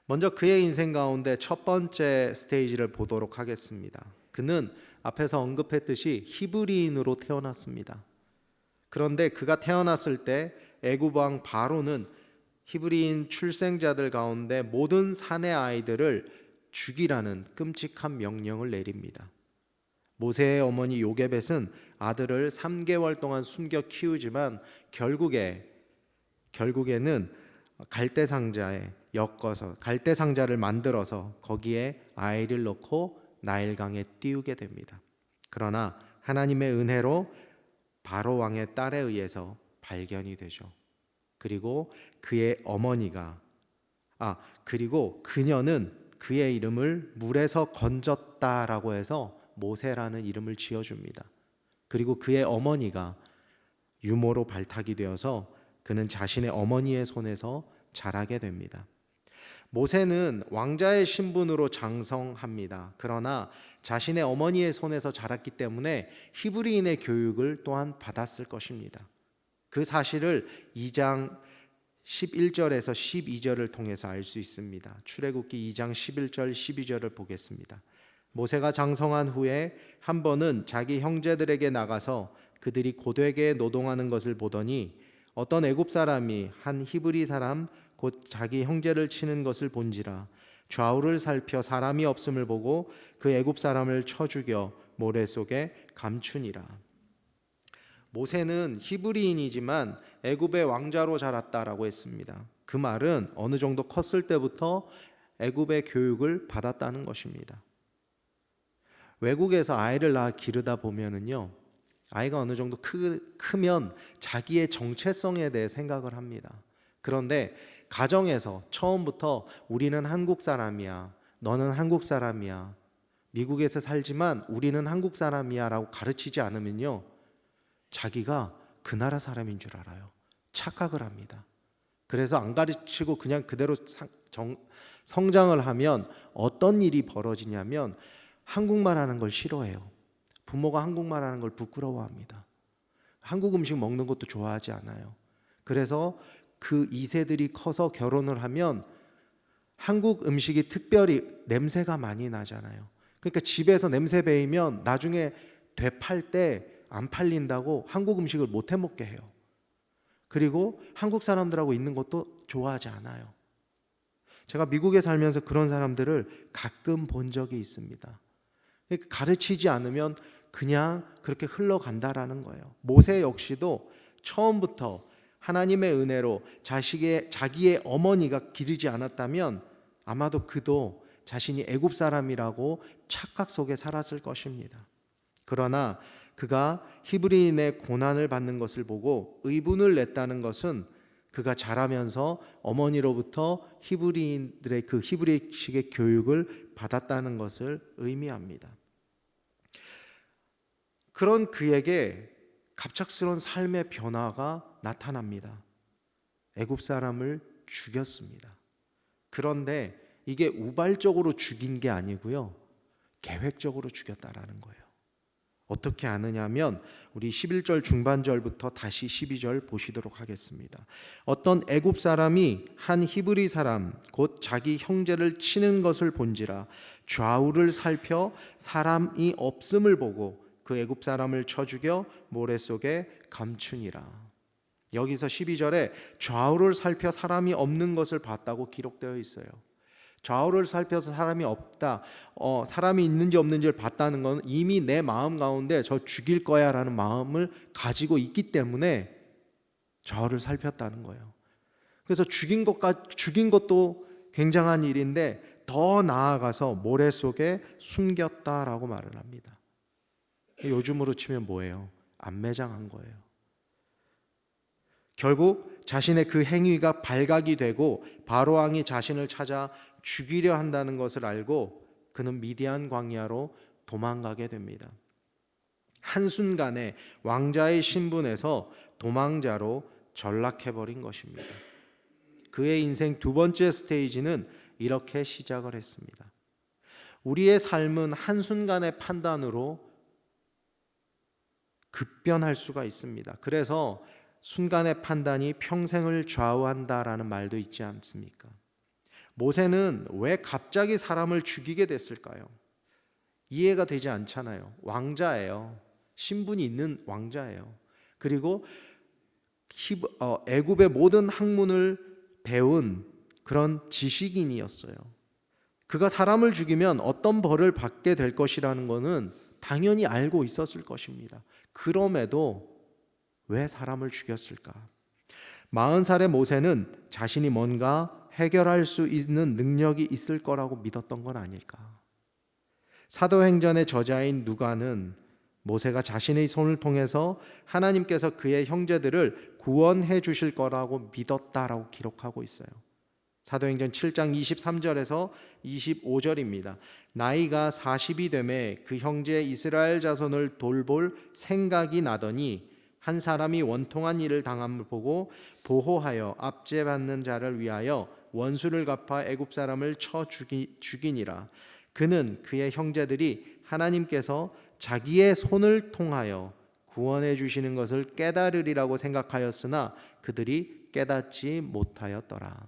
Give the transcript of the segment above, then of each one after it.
먼저 그의 인생 가운데 첫 번째 스테이지를 보도록 하겠습니다. 그는 앞에서 언급했듯이 히브리인으로 태어났습니다. 그런데 그가 태어났을 때 애굽 왕 바로는 히브리인 출생자들 가운데 모든 사내 아이들을 죽이라는 끔찍한 명령을 내립니다. 모세의 어머니 요게벳은 아들을 3개월 동안 숨겨 키우지만 결국에는 갈대 상자를 만들어서 거기에 아이를 넣고 나일강에 띄우게 됩니다. 그러나 하나님의 은혜로 바로 왕의 딸에 의해서 발견이 되죠. 그리고 그녀는 그의 이름을 물에서 건졌다라고 해서 모세라는 이름을 지어줍니다. 그리고 그의 어머니가 유모로 발탁이 되어서 그는 자신의 어머니의 손에서 자라게 됩니다. 모세는 왕자의 신분으로 장성합니다. 그러나 자신의 어머니의 손에서 자랐기 때문에 히브리인의 교육을 또한 받았을 것입니다. 그 사실을 2장 11절에서 12절을 통해서 알 수 있습니다. 출애굽기 2장 11절 12절을 보겠습니다. 모세가 장성한 후에 한 번은 자기 형제들에게 나가서 그들이 고되게 노동하는 것을 보더니 어떤 애굽 사람이 한 히브리 사람 곧 자기 형제를 치는 것을 본지라. 좌우를 살펴 사람이 없음을 보고 그 애굽 사람을 쳐 죽여 모래 속에 감추니라. 모세는 히브리인이지만 애굽의 왕자로 자랐다라고 했습니다. 그 말은 어느 정도 컸을 때부터 애굽의 교육을 받았다는 것입니다. 외국에서 아이를 낳아 기르다 보면은요, 아이가 어느 정도 크면 자기의 정체성에 대해 생각을 합니다. 그런데 가정에서 처음부터 우리는 한국 사람이야, 너는 한국 사람이야, 미국에서 살지만 우리는 한국 사람이야 라고 가르치지 않으면요, 자기가 그 나라 사람인 줄 알아요. 착각을 합니다. 그래서 안 가르치고 그냥 그대로 성장을 하면 어떤 일이 벌어지냐면 한국말 하는 걸 싫어해요. 부모가 한국말 하는 걸 부끄러워합니다. 한국 음식 먹는 것도 좋아하지 않아요. 그래서 그 2세들이 커서 결혼을 하면 한국 음식이 특별히 냄새가 많이 나잖아요. 그러니까 집에서 냄새 배이면 나중에 되팔 때 안 팔린다고 한국 음식을 못 해 먹게 해요. 그리고 한국 사람들하고 있는 것도 좋아하지 않아요. 제가 미국에 살면서 그런 사람들을 가끔 본 적이 있습니다. 가르치지 않으면 그냥 그렇게 흘러간다라는 거예요. 모세 역시도 처음부터 하나님의 은혜로 자기의 어머니가 기르지 않았다면 아마도 그도 자신이 애굽 사람이라고 착각 속에 살았을 것입니다. 그러나 그가 히브리인의 고난을 받는 것을 보고 의분을 냈다는 것은 그가 자라면서 어머니로부터 히브리인들의 그 히브리식의 교육을 받았다는 것을 의미합니다. 그런 그에게 갑작스러운 삶의 변화가 나타납니다. 애굽 사람을 죽였습니다. 그런데 이게 우발적으로 죽인 게 아니고요, 계획적으로 죽였다라는 거예요. 어떻게 아느냐면 우리 11절 중반절부터 다시 12절 보시도록 하겠습니다. 어떤 애굽 사람이 한 히브리 사람 곧 자기 형제를 치는 것을 본지라. 좌우를 살펴 사람이 없음을 보고 그 애굽 사람을 쳐 죽여 모래 속에 감추니라. 여기서 12절에 좌우를 살펴 사람이 없는 것을 봤다고 기록되어 있어요. 좌우를 살펴서 사람이 없다, 사람이 있는지 없는지를 봤다는 건 이미 내 마음 가운데 저 죽일 거야 라는 마음을 가지고 있기 때문에 좌우를 살폈다는 거예요. 그래서 죽인 것도 굉장한 일인데 더 나아가서 모래 속에 숨겼다라고 말을 합니다. 요즘으로 치면 뭐예요? 안매장한 거예요. 결국 자신의 그 행위가 발각이 되고 바로 왕이 자신을 찾아 죽이려 한다는 것을 알고 그는 미디안 광야로 도망가게 됩니다. 한순간에 왕자의 신분에서 도망자로 전락해버린 것입니다. 그의 인생 두 번째 스테이지는 이렇게 시작을 했습니다. 우리의 삶은 한순간의 판단으로 급변할 수가 있습니다. 그래서 순간의 판단이 평생을 좌우한다라는 말도 있지 않습니까? 모세는 왜 갑자기 사람을 죽이게 됐을까요? 이해가 되지 않잖아요. 왕자예요. 신분이 있는 왕자예요. 그리고 애굽의 모든 학문을 배운 그런 지식인이었어요. 그가 사람을 죽이면 어떤 벌을 받게 될 것이라는 것은 당연히 알고 있었을 것입니다. 그럼에도 왜 사람을 죽였을까? 40살의 모세는 자신이 뭔가 해결할 수 있는 능력이 있을 거라고 믿었던 건 아닐까? 사도행전의 저자인 누가는 모세가 자신의 손을 통해서 하나님께서 그의 형제들을 구원해 주실 거라고 믿었다라고 기록하고 있어요. 사도행전 7장 23절에서 25절입니다. 나이가 40이 되매 그 형제 이스라엘 자손을 돌볼 생각이 나더니 한 사람이 원통한 일을 당함을 보고 보호하여 압제받는 자를 위하여 원수를 갚아 애굽 사람을 쳐 죽이니라. 그는 그의 형제들이 하나님께서 자기의 손을 통하여 구원해 주시는 것을 깨달으리라고 생각하였으나 그들이 깨닫지 못하였더라.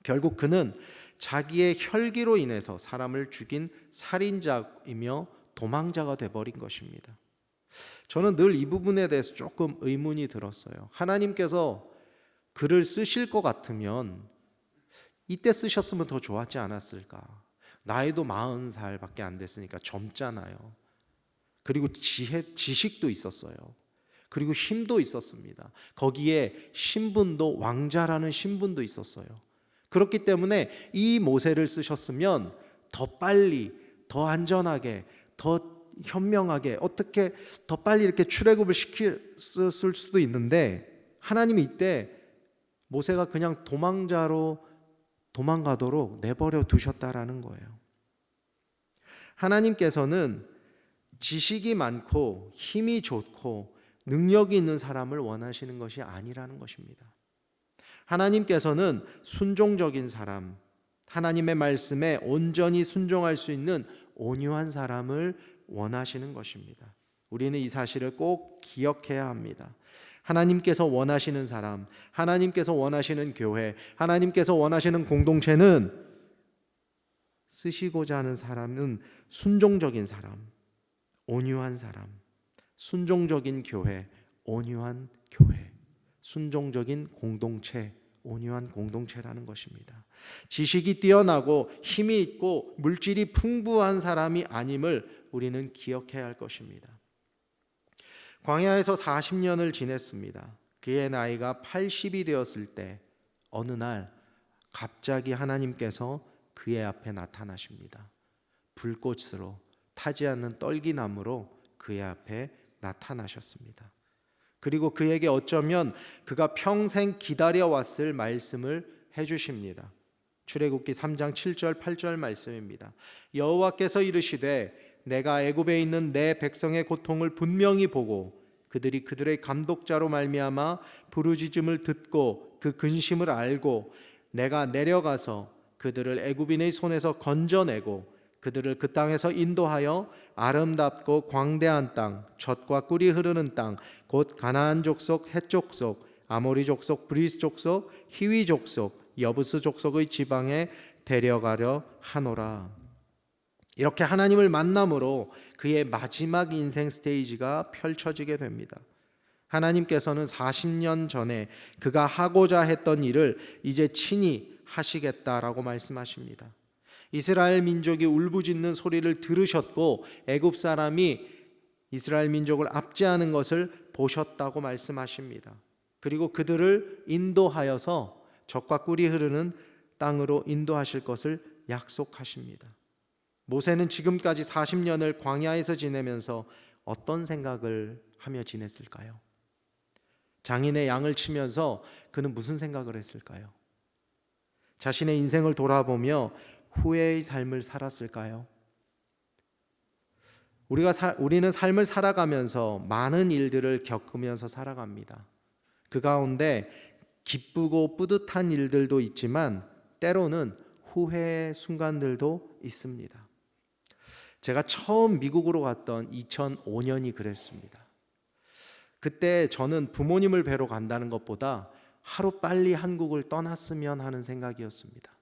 결국 그는 자기의 혈기로 인해서 사람을 죽인 살인자이며 도망자가 되어버린 것입니다. 저는 늘 이 부분에 대해서 조금 의문이 들었어요. 하나님께서 글을 쓰실 것 같으면 이때 쓰셨으면 더 좋았지 않았을까? 나이도 40살밖에 안 됐으니까 젊잖아요. 그리고 지식도 있었어요. 그리고 힘도 있었습니다. 거기에 신분도, 왕자라는 신분도 있었어요. 그렇기 때문에 이 모세를 쓰셨으면 더 빨리, 더 안전하게, 더 현명하게, 어떻게 더 빨리 이렇게 출애굽을 시켰을 수도 있는데, 하나님이 이때 모세가 그냥 도망자로 도망가도록 내버려 두셨다라는 거예요. 하나님께서는 지식이 많고 힘이 좋고 능력이 있는 사람을 원하시는 것이 아니라는 것입니다. 하나님께서는 순종적인 사람, 하나님의 말씀에 온전히 순종할 수 있는 온유한 사람을 원하시는 것입니다. 우리는 이 사실을 꼭 기억해야 합니다. 하나님께서 원하시는 사람, 하나님께서 원하시는 교회, 하나님께서 원하시는 공동체는 쓰시고자 하는 사람은 순종적인 사람, 온유한 사람, 순종적인 교회, 온유한 교회, 순종적인 공동체, 온유한 공동체라는 것입니다. 지식이 뛰어나고 힘이 있고 물질이 풍부한 사람이 아님을 우리는 기억해야 할 것입니다. 광야에서 40년을 지냈습니다. 그의 나이가 80이 되었을 때 어느 날 갑자기 하나님께서 그의 앞에 나타나십니다. 불꽃으로 타지 않는 떨기나무로 그의 앞에 나타나셨습니다. 그리고 그에게 어쩌면 그가 평생 기다려왔을 말씀을 해주십니다. 출애굽기 3장 7절 8절 말씀입니다. 여호와께서 이르시되 내가 애굽에 있는 내 백성의 고통을 분명히 보고 그들이 그들의 감독자로 말미암아 부르짖음을 듣고 그 근심을 알고 내가 내려가서 그들을 애굽인의 손에서 건져내고 그들을 그 땅에서 인도하여 아름답고 광대한 땅, 젖과 꿀이 흐르는 땅, 곧 가나안 족속, 헷 족속, 아모리 족속, 브리스 족속, 히위 족속, 여부스 족속의 지방에 데려가려 하노라. 이렇게 하나님을 만남으로 그의 마지막 인생 스테이지가 펼쳐지게 됩니다. 하나님께서는 40년 전에 그가 하고자 했던 일을 이제 친히 하시겠다라고 말씀하십니다. 이스라엘 민족이 울부짖는 소리를 들으셨고 애굽 사람이 이스라엘 민족을 압제하는 것을 보셨다고 말씀하십니다. 그리고 그들을 인도하여서 젖과 꿀이 흐르는 땅으로 인도하실 것을 약속하십니다. 모세는 지금까지 40년을 광야에서 지내면서 어떤 생각을 하며 지냈을까요? 장인의 양을 치면서 그는 무슨 생각을 했을까요? 자신의 인생을 돌아보며 후회의 삶을 살았을까요? 우리는 삶을 살아가면서 많은 일들을 겪으면서 살아갑니다. 그 가운데 기쁘고 뿌듯한 일들도 있지만 때로는 후회의 순간들도 있습니다. 제가 처음 미국으로 갔던 2005년이 그랬습니다. 그때 저는 부모님을 뵈러 간다는 것보다 하루빨리 한국을 떠났으면 하는 생각이었습니다.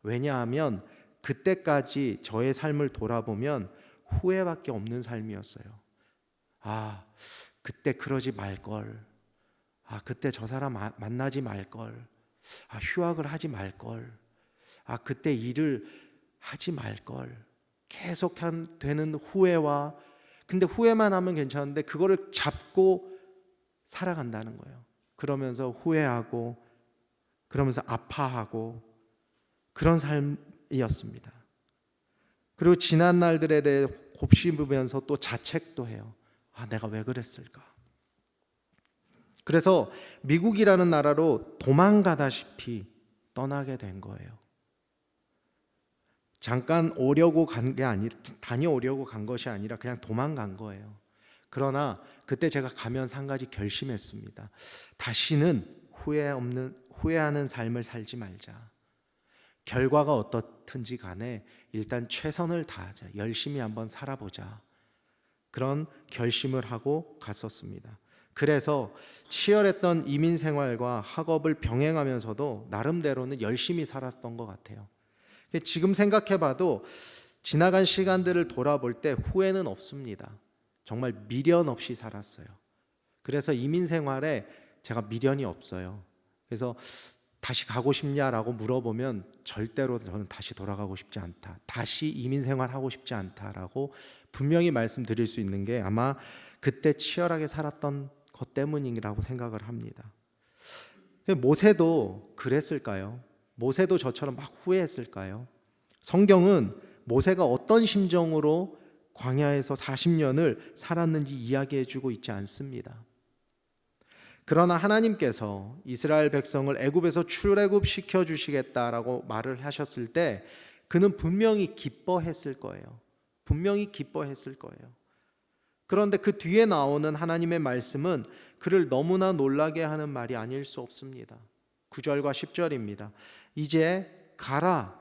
왜냐하면 그때까지 저의 삶을 돌아보면 후회밖에 없는 삶이었어요. 아, 그때 그러지 말걸. 아, 그때 저 사람 만나지 말걸. 아, 휴학을 하지 말걸. 아, 그때 일을 하지 말걸. 계속 되는 후회와, 근데 후회만 하면 괜찮은데 그거를 잡고 살아간다는 거예요. 그러면서 후회하고, 그러면서 아파하고, 그런 삶이었습니다. 그리고 지난 날들에 대해 곱씹으면서 또 자책도 해요. 아, 내가 왜 그랬을까? 그래서 미국이라는 나라로 도망가다시피 떠나게 된 거예요. 잠깐 오려고 간 게 아니라, 다녀오려고 간 것이 아니라 그냥 도망간 거예요. 그러나 그때 제가 가면서 한 가지 결심했습니다. 다시는 후회하는 삶을 살지 말자. 결과가 어떻든지 간에 일단 최선을 다하자. 열심히 한번 살아보자. 그런 결심을 하고 갔었습니다. 그래서 치열했던 이민 생활과 학업을 병행하면서도 나름대로는 열심히 살았던 것 같아요. 지금 생각해봐도 지나간 시간들을 돌아볼 때 후회는 없습니다. 정말 미련 없이 살았어요. 그래서 이민 생활에 제가 미련이 없어요. 그래서 다시 가고 싶냐라고 물어보면 절대로 저는 다시 돌아가고 싶지 않다. 다시 이민 생활하고 싶지 않다라고 분명히 말씀드릴 수 있는 게 아마 그때 치열하게 살았던 것 때문이라고 생각을 합니다. 모세도 그랬을까요? 모세도 저처럼 막 후회했을까요? 성경은 모세가 어떤 심정으로 광야에서 40년을 살았는지 이야기해주고 있지 않습니다. 그러나 하나님께서 이스라엘 백성을 애굽에서 출애굽시켜 주시겠다라고 말을 하셨을 때 그는 분명히 기뻐했을 거예요. 분명히 기뻐했을 거예요. 그런데 그 뒤에 나오는 하나님의 말씀은 그를 너무나 놀라게 하는 말이 아닐 수 없습니다. 9절과 10절입니다. 이제 가라.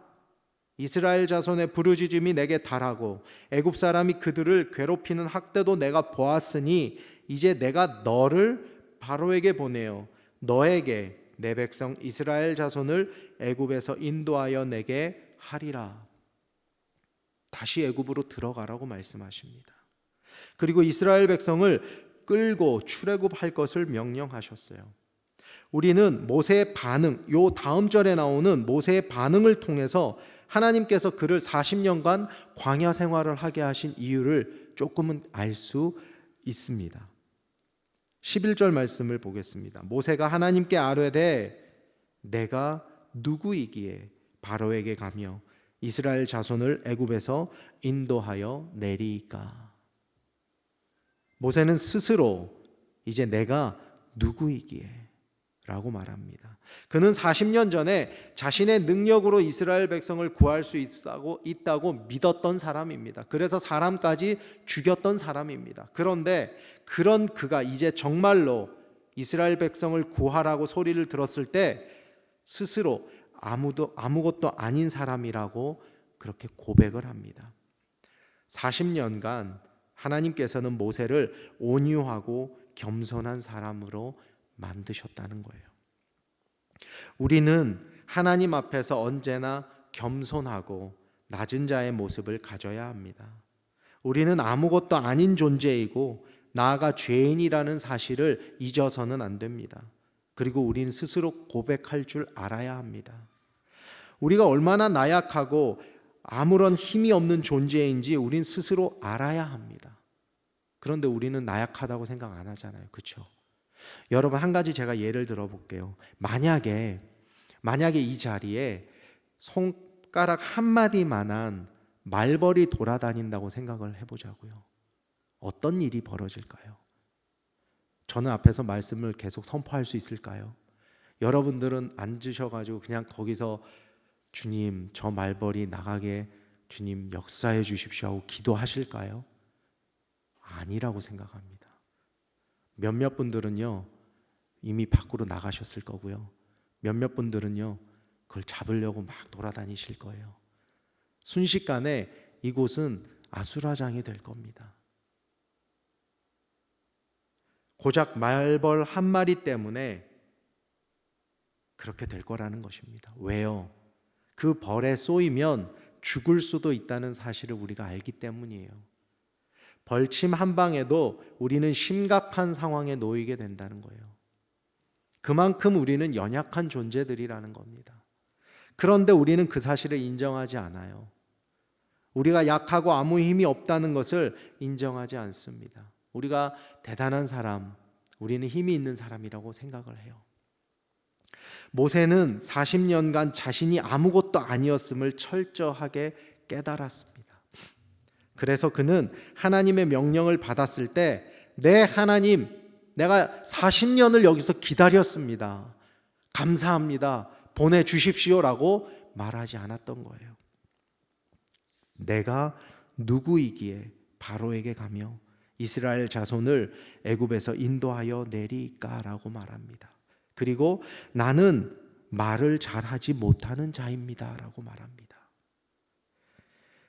이스라엘 자손의 부르짖음이 내게 달하고 애굽 사람이 그들을 괴롭히는 학대도 내가 보았으니 이제 내가 너를 바로에게 보내어 너에게 내 백성 이스라엘 자손을 애굽에서 인도하여 내게 하리라. 다시 애굽으로 들어가라고 말씀하십니다. 그리고 이스라엘 백성을 끌고 출애굽할 것을 명령하셨어요. 우리는 모세의 반응, 요 다음 절에 나오는 모세의 반응을 통해서 하나님께서 그를 40년간 광야 생활을 하게 하신 이유를 조금은 알 수 있습니다. 11절 말씀을 보겠습니다. 모세가 하나님께 아뢰되 내가 누구이기에 바로에게 가며 이스라엘 자손을 애굽에서 인도하여 내리이까. 모세는 스스로 이제 내가 누구이기에 라고 말합니다. 그는 40년 전에 자신의 능력으로 이스라엘 백성을 구할 수 있다고 믿었던 사람입니다. 그래서 사람까지 죽였던 사람입니다. 그런데 그런 그가 이제 정말로 이스라엘 백성을 구하라고 소리를 들었을 때 스스로 아무것도 아닌 사람이라고 그렇게 고백을 합니다. 40년간 하나님께서는 모세를 온유하고 겸손한 사람으로 만드셨다는 거예요. 우리는 하나님 앞에서 언제나 겸손하고 낮은 자의 모습을 가져야 합니다. 우리는 아무것도 아닌 존재이고 나아가 죄인이라는 사실을 잊어서는 안 됩니다. 그리고 우리는 스스로 고백할 줄 알아야 합니다. 우리가 얼마나 나약하고 아무런 힘이 없는 존재인지 우린 스스로 알아야 합니다. 그런데 우리는 나약하다고 생각 안 하잖아요. 그렇죠? 여러분, 한 가지 제가 예를 들어 볼게요. 만약에 이 자리에 손가락 한 마디만한 말벌이 돌아다닌다고 생각을 해보자고요. 어떤 일이 벌어질까요? 저는 앞에서 말씀을 계속 선포할 수 있을까요? 여러분들은 앉으셔가지고 그냥 거기서 주님, 저 말벌이 나가게 주님 역사해 주십시오 하고 기도하실까요? 아니라고 생각합니다. 몇몇 분들은요 이미 밖으로 나가셨을 거고요. 몇몇 분들은요 그걸 잡으려고 막 돌아다니실 거예요. 순식간에 이곳은 아수라장이 될 겁니다. 고작 말벌 한 마리 때문에 그렇게 될 거라는 것입니다. 왜요? 그 벌에 쏘이면 죽을 수도 있다는 사실을 우리가 알기 때문이에요. 벌침 한 방에도 우리는 심각한 상황에 놓이게 된다는 거예요. 그만큼 우리는 연약한 존재들이라는 겁니다. 그런데 우리는 그 사실을 인정하지 않아요. 우리가 약하고 아무 힘이 없다는 것을 인정하지 않습니다. 우리가 대단한 사람, 우리는 힘이 있는 사람이라고 생각을 해요. 모세는 40년간 자신이 아무것도 아니었음을 철저하게 깨달았습니다. 그래서 그는 하나님의 명령을 받았을 때, 네 하나님, 내가 40년을 여기서 기다렸습니다. 감사합니다. 보내주십시오라고 말하지 않았던 거예요. 내가 누구이기에 바로에게 가며 이스라엘 자손을 애굽에서 인도하여 내리까라고 말합니다. 그리고 나는 말을 잘하지 못하는 자입니다라고 말합니다.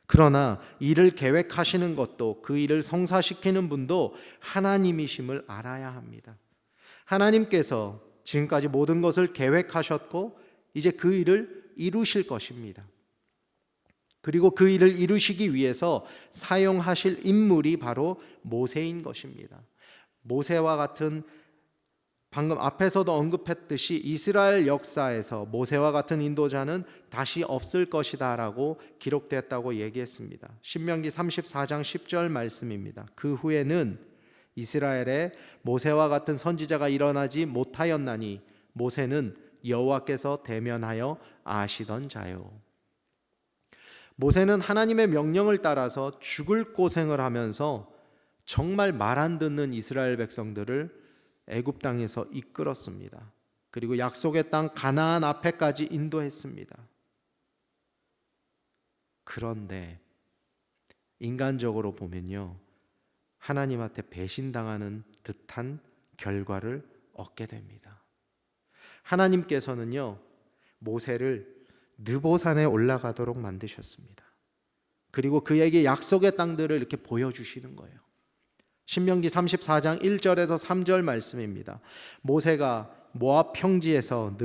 그러나 일을 계획하시는 것도 그 일을 성사시키는 분도 하나님이심을 알아야 합니다. 하나님께서 지금까지 모든 것을 계획하셨고 이제 그 일을 이루실 것입니다. 그리고 그 일을 이루시기 위해서 사용하실 인물이 바로 모세인 것입니다. 모세와 같은, 방금 앞에서도 언급했듯이 이스라엘 역사에서 모세와 같은 인도자는 다시 없을 것이다 라고 기록되었다고 얘기했습니다. 신명기 34장 10절 말씀입니다. 그 후에는 이스라엘에 모세와 같은 선지자가 일어나지 못하였나니 모세는 여호와께서 대면하여 아시던 자요. 모세는 하나님의 명령을 따라서 죽을 고생을 하면서 정말 말 안 듣는 이스라엘 백성들을 애굽 땅에서 이끌었습니다. 그리고 약속의 땅 가나안 앞에까지 인도했습니다. 그런데 인간적으로 보면요, 하나님한테 배신당하는 듯한 결과를 얻게 됩니다. 하나님께서는요, 모세를 느보산에 올라가도록 만드셨습니다. 그리고 그에게 약속의 땅들을 이렇게 보여주시는 거예요. 신명기 34장 1절에서 3절 말씀입니다. 모세가 모압 평지에서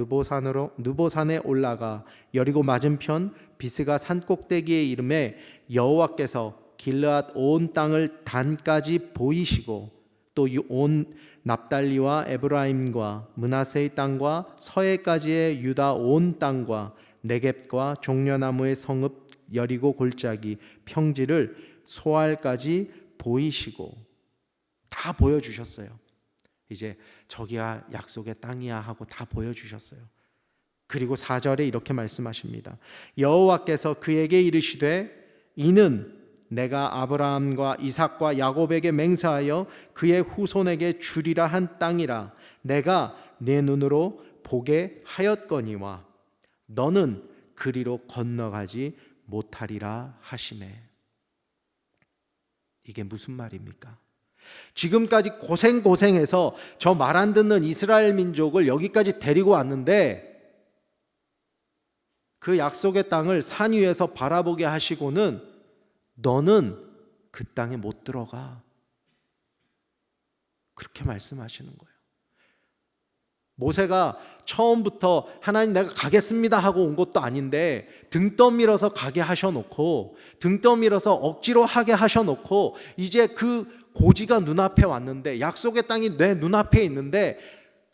느보산에 올라가 여리고 맞은편 비스가 산꼭대기에 이름에 여호와께서 길르앗 온 땅을 단까지 보이시고 또 온 납달리와 에브라임과 므낫세의 땅과 서해까지의 유다 온 땅과 네겝과 종려나무의 성읍 여리고 골짜기 평지를 소알까지 보이시고 다 보여주셨어요. 이제 저기가 약속의 땅이야 하고 다 보여주셨어요. 그리고 4절에 이렇게 말씀하십니다. 여호와께서 그에게 이르시되 이는 내가 아브라함과 이삭과 야곱에게 맹세하여 그의 후손에게 주리라 한 땅이라 내가 내 눈으로 보게 하였거니와 너는 그리로 건너가지 못하리라 하시매. 이게 무슨 말입니까? 지금까지 고생해서 저 말 안 듣는 이스라엘 민족을 여기까지 데리고 왔는데 그 약속의 땅을 산 위에서 바라보게 하시고는 너는 그 땅에 못 들어가. 그렇게 말씀하시는 거예요. 모세가 처음부터 하나님 내가 가겠습니다 하고 온 것도 아닌데 등 떠밀어서 가게 하셔놓고 등 떠밀어서 억지로 하게 하셔놓고 이제 그 고지가 눈앞에 왔는데 약속의 땅이 내 눈앞에 있는데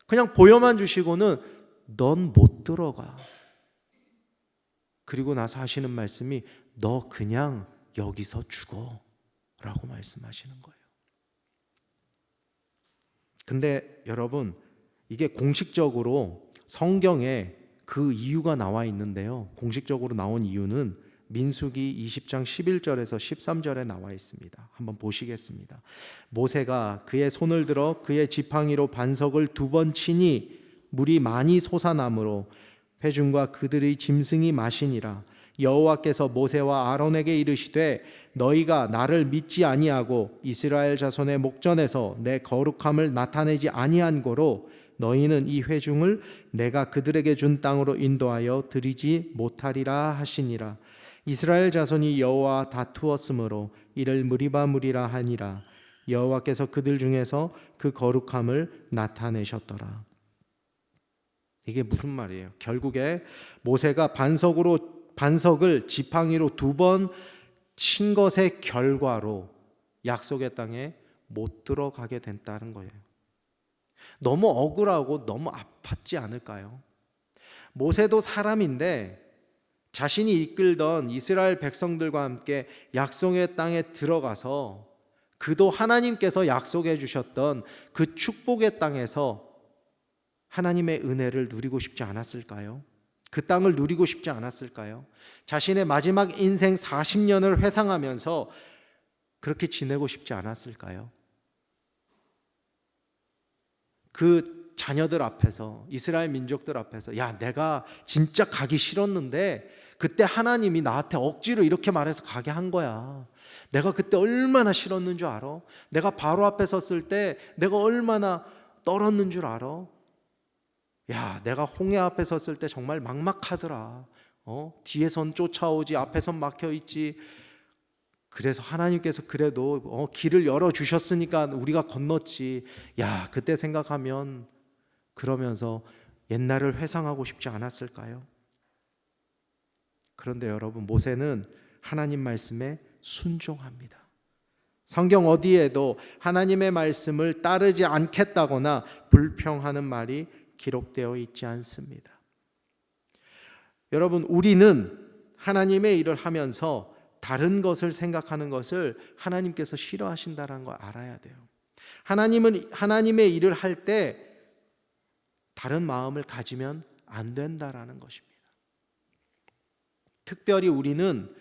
그냥 보여만 주시고는 넌 못 들어가. 그리고 나서 하시는 말씀이 너 그냥 여기서 죽어 라고 말씀하시는 거예요. 근데 여러분 이게 공식적으로 성경에 그 이유가 나와 있는데요. 공식적으로 나온 이유는 민수기 20장 11절에서 13절에 나와 있습니다. 한번 보시겠습니다. 모세가 그의 손을 들어 그의 지팡이로 반석을 2번 치니 물이 많이 솟아나므로 회중과 그들의 짐승이 마시니라. 여호와께서 모세와 아론에게 이르시되 너희가 나를 믿지 아니하고 이스라엘 자손의 목전에서 내 거룩함을 나타내지 아니한 고로 너희는 이 회중을 내가 그들에게 준 땅으로 인도하여 드리지 못하리라 하시니라. 이스라엘 자손이 여호와와 다투었으므로 이를 무리바 하니라. 여호와께서 그들 중에서 그 거룩함을 나타내셨더라. 이게 무슨 말이에요? 결국에 모세가 반석으로 반석을 지팡이로 2번 친 것의 결과로 약속의 땅에 못 들어가게 됐다는 거예요. 너무 억울하고 너무 아팠지 않을까요? 모세도 사람인데 자신이 이끌던 이스라엘 백성들과 함께 약속의 땅에 들어가서 그도 하나님께서 약속해 주셨던 그 축복의 땅에서 하나님의 은혜를 누리고 싶지 않았을까요? 그 땅을 누리고 싶지 않았을까요? 자신의 마지막 인생 40년을 회상하면서 그렇게 지내고 싶지 않았을까요? 그 자녀들 앞에서, 이스라엘 민족들 앞에서, 야, 내가 진짜 가기 싫었는데 그때 하나님이 나한테 억지로 이렇게 말해서 가게 한 거야. 내가 그때 얼마나 싫었는 줄 알아? 내가 바로 앞에 섰을 때 내가 얼마나 떨었는 줄 알아? 야, 내가 홍해 앞에 섰을 때 정말 막막하더라. 뒤에선 쫓아오지, 앞에선 막혀 있지. 그래서 하나님께서 그래도 길을 열어 주셨으니까 우리가 건넜지. 야, 그때 생각하면 그러면서 옛날을 회상하고 싶지 않았을까요? 그런데 여러분, 모세는 하나님 말씀에 순종합니다. 성경 어디에도 하나님의 말씀을 따르지 않겠다거나 불평하는 말이 기록되어 있지 않습니다. 여러분, 우리는 하나님의 일을 하면서 다른 것을 생각하는 것을 하나님께서 싫어하신다는 걸 알아야 돼요. 하나님은 하나님의 일을 할 때 다른 마음을 가지면 안 된다라는 것입니다. 특별히 우리는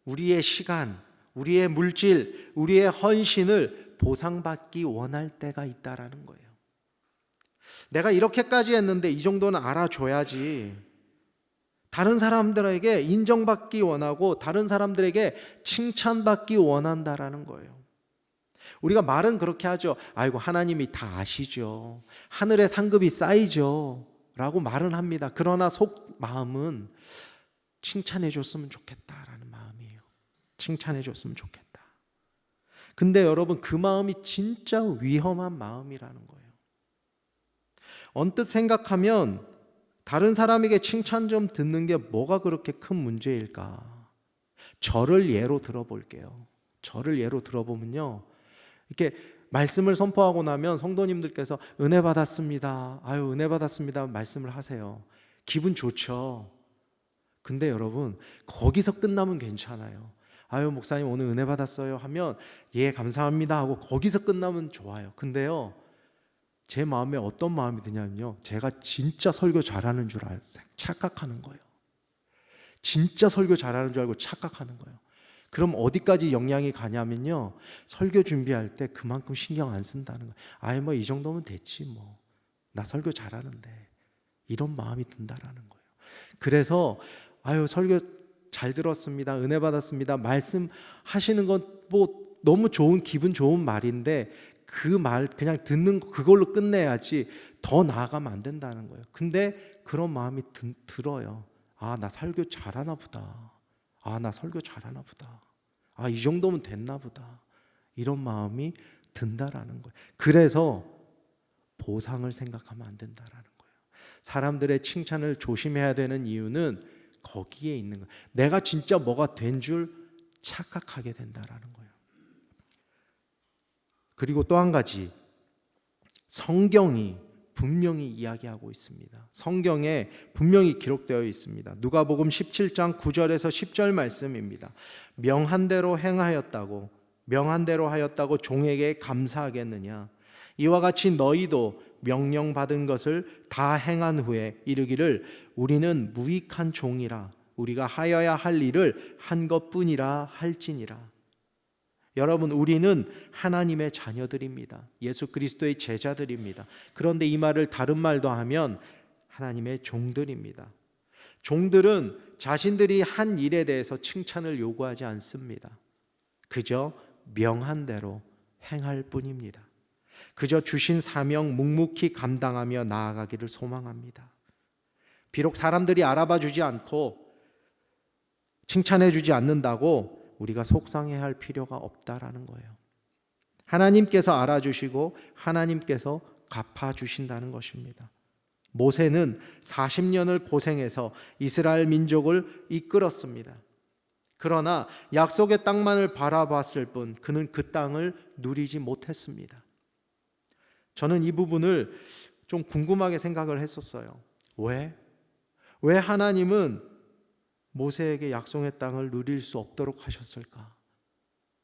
우리의 시간, 우리의 물질, 우리의 헌신을 보상받기 원할 때가 있다라는 거예요. 내가 이렇게까지 했는데 이 정도는 알아줘야지. 다른 사람들에게 인정받기 원하고 다른 사람들에게 칭찬받기 원한다라는 거예요. 우리가 말은 그렇게 하죠. 아이고, 하나님이 다 아시죠. 하늘의 상급이 쌓이죠 라고 말은 합니다. 그러나 속 마음은 칭찬해 줬으면 좋겠다라는 마음이에요. 칭찬해 줬으면 좋겠다. 근데 여러분, 그 마음이 진짜 위험한 마음이라는 거예요. 언뜻 생각하면 다른 사람에게 칭찬 좀 듣는 게 뭐가 그렇게 큰 문제일까? 저를 예로 들어볼게요. 저를 예로 들어보면요, 이렇게 말씀을 선포하고 나면 성도님들께서 은혜 받았습니다. 아유, 은혜 받았습니다. 말씀을 하세요. 기분 좋죠. 근데 여러분, 거기서 끝나면 괜찮아요. 아유, 목사님 오늘 은혜 받았어요 하면 예, 감사합니다 하고 거기서 끝나면 좋아요. 근데요, 제 마음에 어떤 마음이 드냐면요, 제가 진짜 설교 잘하는 줄 착각하는 거예요. 진짜 설교 잘하는 줄 알고 착각하는 거예요. 그럼 어디까지 영향이 가냐면요, 설교 준비할 때 그만큼 신경 안 쓴다는 거예요. 아이, 뭐 이 정도면 됐지 뭐, 나 설교 잘하는데, 이런 마음이 든다라는 거예요. 그래서 아유, 설교 잘 들었습니다, 은혜 받았습니다 말씀하시는 건 뭐 너무 좋은, 기분 좋은 말인데 그 말 그냥 듣는 거 그걸로 끝내야지 더 나아가면 안 된다는 거예요. 근데 그런 마음이 들어요. 아, 나 설교 잘하나 보다. 아, 나 설교 잘하나 보다. 아, 이 정도면 됐나 보다. 이런 마음이 든다라는 거예요. 그래서 보상을 생각하면 안 된다라는 거예요. 사람들의 칭찬을 조심해야 되는 이유는 거기에 있는 거예요. 내가 진짜 뭐가 된 줄 착각하게 된다라는 거예요. 그리고 또 한 가지, 성경이 분명히 이야기하고 있습니다. 성경에 분명히 기록되어 있습니다. 누가복음 17장 9절에서 10절 말씀입니다. 명한 대로 행하였다고, 명한 대로 하였다고 종에게 감사하겠느냐? 이와 같이 너희도 명령받은 것을 다 행한 후에 이르기를 우리는 무익한 종이라, 우리가 하여야 할 일을 한 것뿐이라 할지니라. 여러분, 우리는 하나님의 자녀들입니다. 예수 그리스도의 제자들입니다. 그런데 이 말을 다른 말도 하면 하나님의 종들입니다. 종들은 자신들이 한 일에 대해서 칭찬을 요구하지 않습니다. 그저 명한 대로 행할 뿐입니다. 그저 주신 사명 묵묵히 감당하며 나아가기를 소망합니다. 비록 사람들이 알아봐 주지 않고 칭찬해 주지 않는다고 우리가 속상해할 필요가 없다라는 거예요. 하나님께서 알아주시고 하나님께서 갚아주신다는 것입니다. 모세는 40년을 고생해서 이스라엘 민족을 이끌었습니다. 그러나 약속의 땅만을 바라봤을 뿐 그는 그 땅을 누리지 못했습니다. 저는 이 부분을 좀 궁금하게 생각을 했었어요. 왜 하나님은 모세에게 약속의 땅을 누릴 수 없도록 하셨을까?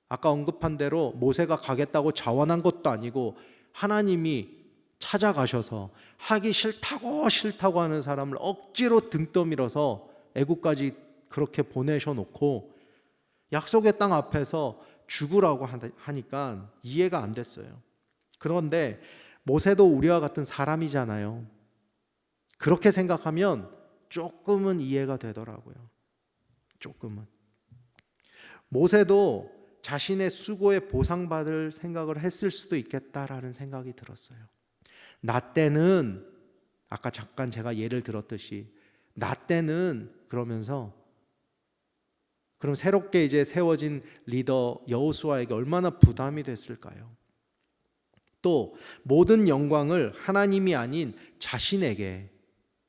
아까 언급한 대로 모세가 가겠다고 자원한 것도 아니고 하나님이 찾아가셔서 하기 싫다고 하는 사람을 억지로 등 떠밀어서 애국까지 그렇게 보내셔 놓고 약속의 땅 앞에서 죽으라고 하니까 이해가 안 됐어요. 그런데 모세도 우리와 같은 사람이잖아요. 그렇게 생각하면 조금은 이해가 되더라고요. 조금은. 모세도 자신의 수고에 보상받을 생각을 했을 수도 있겠다라는 생각이 들었어요. 나 때는 아까 잠깐 제가 예를 들었듯이 나 때는 그러면서 그럼 새롭게 이제 세워진 리더 여호수아에게 얼마나 부담이 됐을까요? 또 모든 영광을 하나님이 아닌 자신에게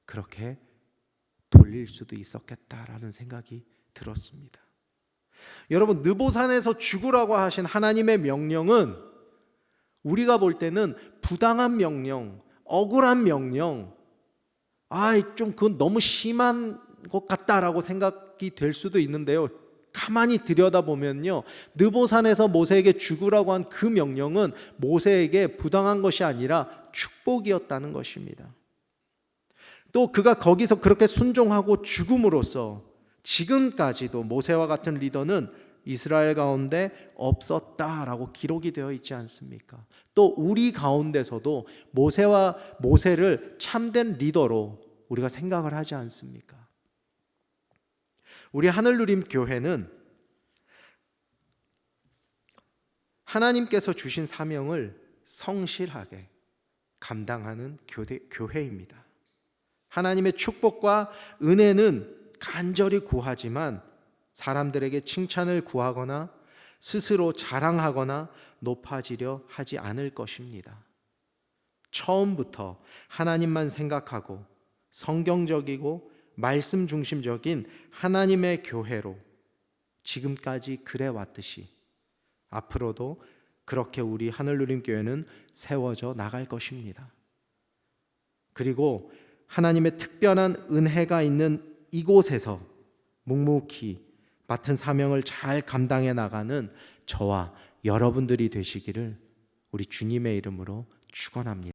그렇게 돌릴 수도 있었겠다라는 생각이 들었습니다. 여러분, 느보산에서 죽으라고 하신 하나님의 명령은 우리가 볼 때는 부당한 명령, 억울한 명령, 좀 그건 너무 심한 것 같다라고 생각이 될 수도 있는데요. 가만히 들여다보면요, 느보산에서 모세에게 죽으라고 한 그 명령은 모세에게 부당한 것이 아니라 축복이었다는 것입니다. 또 그가 거기서 그렇게 순종하고 죽음으로써 지금까지도 모세와 같은 리더는 이스라엘 가운데 없었다라고 기록이 되어 있지 않습니까? 또 우리 가운데서도 모세를 참된 리더로 우리가 생각을 하지 않습니까? 우리 하늘누림 교회는 하나님께서 주신 사명을 성실하게 감당하는 교회입니다. 하나님의 축복과 은혜는 간절히 구하지만 사람들에게 칭찬을 구하거나 스스로 자랑하거나 높아지려 하지 않을 것입니다. 처음부터 하나님만 생각하고 성경적이고 말씀 중심적인 하나님의 교회로 지금까지 그래 왔듯이 앞으로도 그렇게 우리 하늘누림 교회는 세워져 나갈 것입니다. 그리고 하나님의 특별한 은혜가 있는 이곳에서 묵묵히 맡은 사명을 잘 감당해 나가는 저와 여러분들이 되시기를 우리 주님의 이름으로 축원합니다.